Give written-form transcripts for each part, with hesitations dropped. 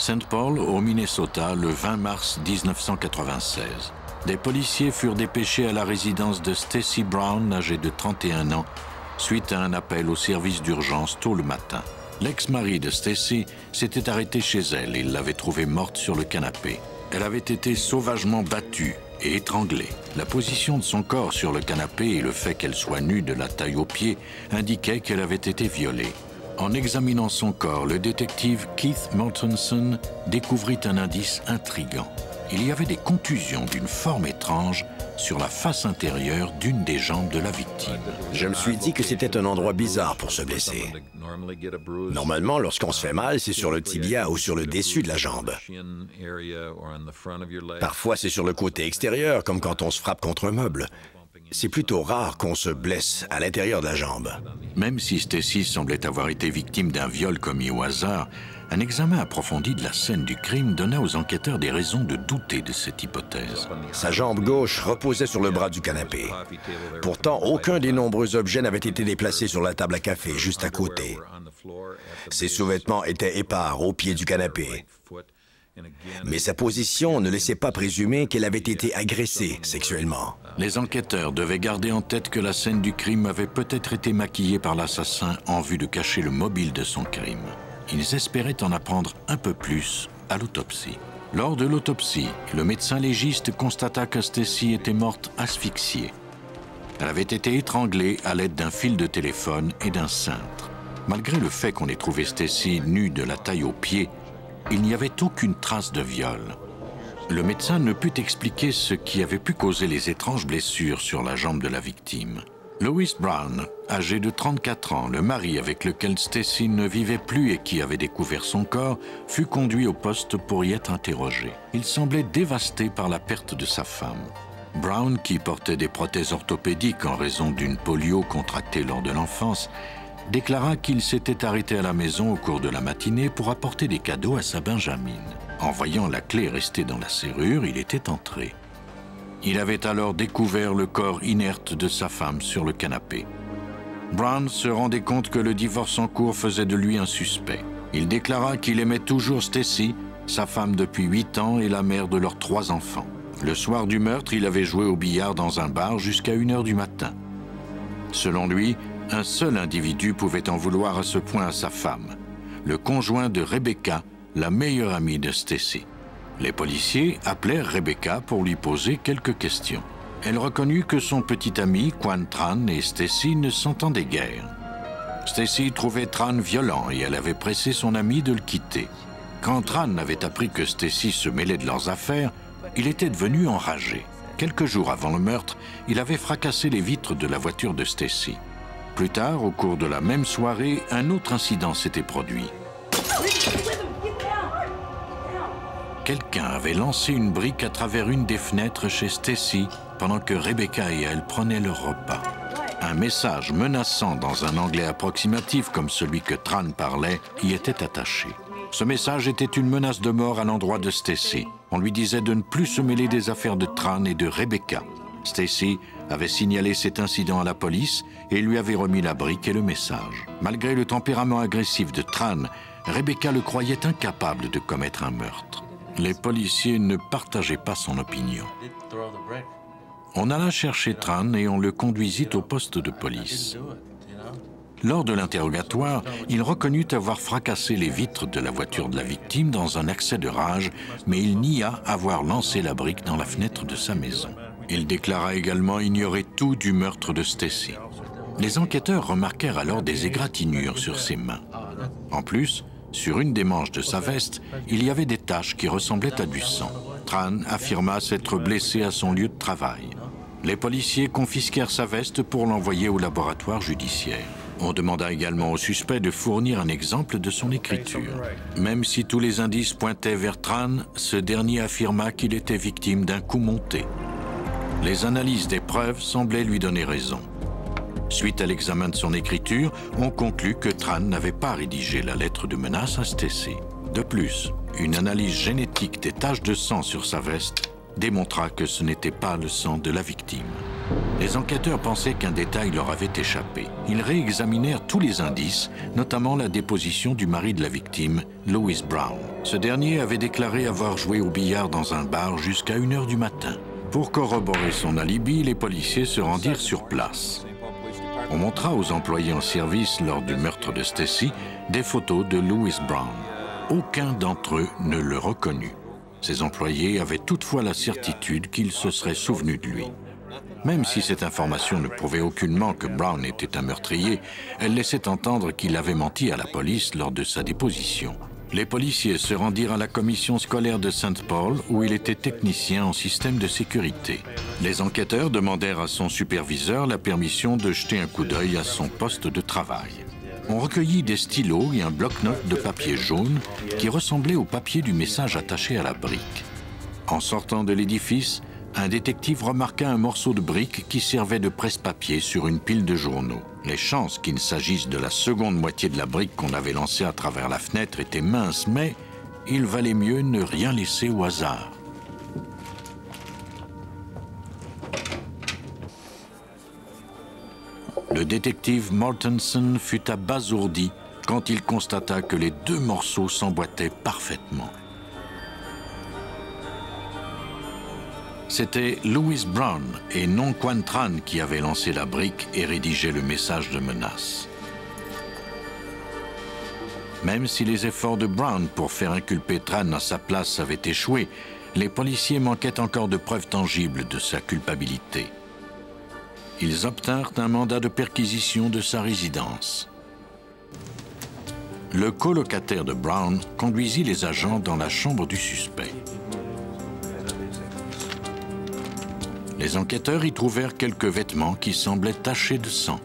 St. Paul, au Minnesota, le 20 mars 1996. Des policiers furent dépêchés à la résidence de Stacy Brown, âgée de 31 ans, suite à un appel au service d'urgence tôt le matin. L'ex-mari de Stacy s'était arrêté chez elle et l'avait trouvée morte sur le canapé. Elle avait été sauvagement battue et étranglée. La position de son corps sur le canapé et le fait qu'elle soit nue de la taille aux pieds indiquaient qu'elle avait été violée. En examinant son corps, le détective Keith Mortensen découvrit un indice intrigant. Il y avait des contusions d'une forme étrange sur la face intérieure d'une des jambes de la victime. Je me suis dit que c'était un endroit bizarre pour se blesser. Normalement, lorsqu'on se fait mal, c'est sur le tibia ou sur le dessus de la jambe. Parfois, c'est sur le côté extérieur, comme quand on se frappe contre un meuble. C'est plutôt rare qu'on se blesse à l'intérieur de la jambe. Même si Stacy semblait avoir été victime d'un viol commis au hasard, un examen approfondi de la scène du crime donna aux enquêteurs des raisons de douter de cette hypothèse. Sa jambe gauche reposait sur le bras du canapé. Pourtant, aucun des nombreux objets n'avait été déplacé sur la table à café, juste à côté. Ses sous-vêtements étaient épars au pied du canapé. Mais sa position ne laissait pas présumer qu'elle avait été agressée sexuellement. Les enquêteurs devaient garder en tête que la scène du crime avait peut-être été maquillée par l'assassin en vue de cacher le mobile de son crime. Ils espéraient en apprendre un peu plus à l'autopsie. Lors de l'autopsie, le médecin légiste constata que Stacy était morte asphyxiée. Elle avait été étranglée à l'aide d'un fil de téléphone et d'un cintre. Malgré le fait qu'on ait trouvé Stacy nue de la taille aux pieds, il n'y avait aucune trace de viol. Le médecin ne put expliquer ce qui avait pu causer les étranges blessures sur la jambe de la victime. Louis Brown, âgé de 34 ans, le mari avec lequel Stacy ne vivait plus et qui avait découvert son corps, fut conduit au poste pour y être interrogé. Il semblait dévasté par la perte de sa femme. Brown, qui portait des prothèses orthopédiques en raison d'une polio contractée lors de l'enfance, déclara qu'il s'était arrêté à la maison au cours de la matinée pour apporter des cadeaux à sa benjamine. En voyant la clé rester dans la serrure, il était entré. Il avait alors découvert le corps inerte de sa femme sur le canapé. Brown se rendait compte que le divorce en cours faisait de lui un suspect. Il déclara qu'il aimait toujours Stacy, sa femme depuis 8 ans et la mère de leurs 3 enfants. Le soir du meurtre, il avait joué au billard dans un bar jusqu'à 1 heure du matin. Selon lui, un seul individu pouvait en vouloir à ce point à sa femme, le conjoint de Rebecca, la meilleure amie de Stacy. Les policiers appelèrent Rebecca pour lui poser quelques questions. Elle reconnut que son petit ami, Quan Tran, et Stacy ne s'entendaient guère. Stacy trouvait Tran violent et elle avait pressé son ami de le quitter. Quand Tran avait appris que Stacy se mêlait de leurs affaires, il était devenu enragé. Quelques jours avant le meurtre, il avait fracassé les vitres de la voiture de Stacy. Plus tard, au cours de la même soirée, un autre incident s'était produit. Quelqu'un avait lancé une brique à travers une des fenêtres chez Stacy pendant que Rebecca et elle prenaient leur repas. Un message menaçant dans un anglais approximatif comme celui que Tran parlait y était attaché. Ce message était une menace de mort à l'endroit de Stacy. On lui disait de ne plus se mêler des affaires de Tran et de Rebecca. Stacy avait signalé cet incident à la police et lui avait remis la brique et le message. Malgré le tempérament agressif de Tran, Rebecca le croyait incapable de commettre un meurtre. Les policiers ne partageaient pas son opinion. On alla chercher Tran et on le conduisit au poste de police. Lors de l'interrogatoire, il reconnut avoir fracassé les vitres de la voiture de la victime dans un accès de rage, mais il nia avoir lancé la brique dans la fenêtre de sa maison. Il déclara également ignorer tout du meurtre de Stacy. Les enquêteurs remarquèrent alors des égratignures sur ses mains. En plus, sur une des manches de sa veste, il y avait des taches qui ressemblaient à du sang. Tran affirma s'être blessé à son lieu de travail. Les policiers confisquèrent sa veste pour l'envoyer au laboratoire judiciaire. On demanda également au suspect de fournir un exemple de son écriture. Même si tous les indices pointaient vers Tran, ce dernier affirma qu'il était victime d'un coup monté. Les analyses des preuves semblaient lui donner raison. Suite à l'examen de son écriture, on conclut que Tran n'avait pas rédigé la lettre de menace à Stacy. De plus, une analyse génétique des taches de sang sur sa veste démontra que ce n'était pas le sang de la victime. Les enquêteurs pensaient qu'un détail leur avait échappé. Ils réexaminèrent tous les indices, notamment la déposition du mari de la victime, Louis Brown. Ce dernier avait déclaré avoir joué au billard dans un bar jusqu'à 1 h du matin. Pour corroborer son alibi, les policiers se rendirent sur place. On montra aux employés en service lors du meurtre de Stacy des photos de Louis Brown. Aucun d'entre eux ne le reconnut. Ces employés avaient toutefois la certitude qu'il se serait souvenu de lui. Même si cette information ne prouvait aucunement que Brown était un meurtrier, elle laissait entendre qu'il avait menti à la police lors de sa déposition. Les policiers se rendirent à la commission scolaire de St. Paul, où il était technicien en système de sécurité. Les enquêteurs demandèrent à son superviseur la permission de jeter un coup d'œil à son poste de travail. On recueillit des stylos et un bloc-notes de papier jaune qui ressemblait au papier du message attaché à la brique. En sortant de l'édifice, un détective remarqua un morceau de brique qui servait de presse-papier sur une pile de journaux. Les chances qu'il s'agisse de la seconde moitié de la brique qu'on avait lancée à travers la fenêtre étaient minces, mais il valait mieux ne rien laisser au hasard. Le détective Mortensen fut abasourdi quand il constata que les 2 morceaux s'emboîtaient parfaitement. C'était Louis Brown et non Quan Tran qui avaient lancé la brique et rédigé le message de menace. Même si les efforts de Brown pour faire inculper Tran à sa place avaient échoué, les policiers manquaient encore de preuves tangibles de sa culpabilité. Ils obtinrent un mandat de perquisition de sa résidence. Le colocataire de Brown conduisit les agents dans la chambre du suspect. Les enquêteurs y trouvèrent quelques vêtements qui semblaient tachés de sang.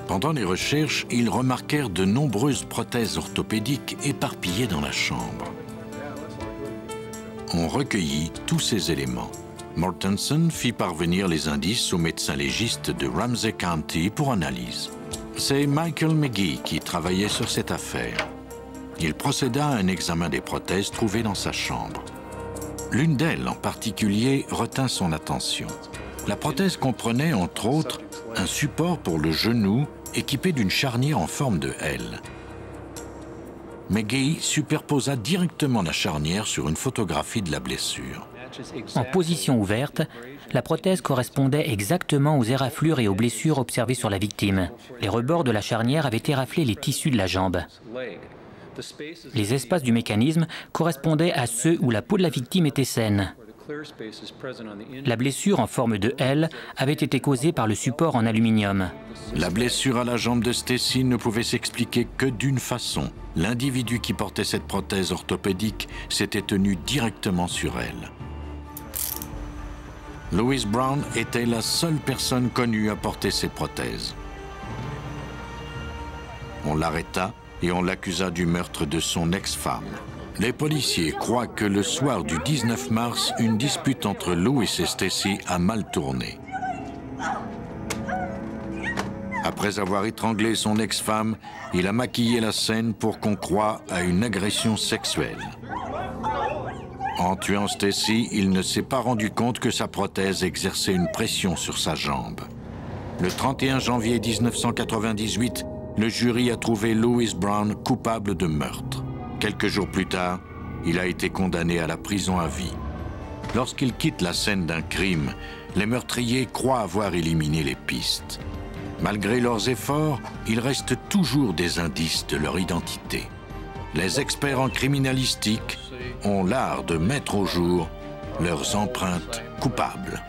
Pendant les recherches, ils remarquèrent de nombreuses prothèses orthopédiques éparpillées dans la chambre. On recueillit tous ces éléments. Mortensen fit parvenir les indices au médecin légiste de Ramsey County pour analyse. C'est Michael McGee qui travaillait sur cette affaire. Il procéda à un examen des prothèses trouvées dans sa chambre. L'une d'elles, en particulier, retint son attention. La prothèse comprenait, entre autres, un support pour le genou équipé d'une charnière en forme de L. McGee superposa directement la charnière sur une photographie de la blessure. En position ouverte, la prothèse correspondait exactement aux éraflures et aux blessures observées sur la victime. Les rebords de la charnière avaient éraflé les tissus de la jambe. Les espaces du mécanisme correspondaient à ceux où la peau de la victime était saine. La blessure en forme de L avait été causée par le support en aluminium. La blessure à la jambe de Stacy ne pouvait s'expliquer que d'une façon. L'individu qui portait cette prothèse orthopédique s'était tenu directement sur elle. Louis Brown était la seule personne connue à porter ces prothèses. On l'arrêta et on l'accusa du meurtre de son ex-femme. Les policiers croient que le soir du 19 mars, une dispute entre Louis et Stacy a mal tourné. Après avoir étranglé son ex-femme, il a maquillé la scène pour qu'on croie à une agression sexuelle. En tuant Stacy, il ne s'est pas rendu compte que sa prothèse exerçait une pression sur sa jambe. Le 31 janvier 1998, le jury a trouvé Louis Brown coupable de meurtre. Quelques jours plus tard, il a été condamné à la prison à vie. Lorsqu'il quitte la scène d'un crime, les meurtriers croient avoir éliminé les pistes. Malgré leurs efforts, il reste toujours des indices de leur identité. Les experts en criminalistique ont l'art de mettre au jour leurs empreintes coupables.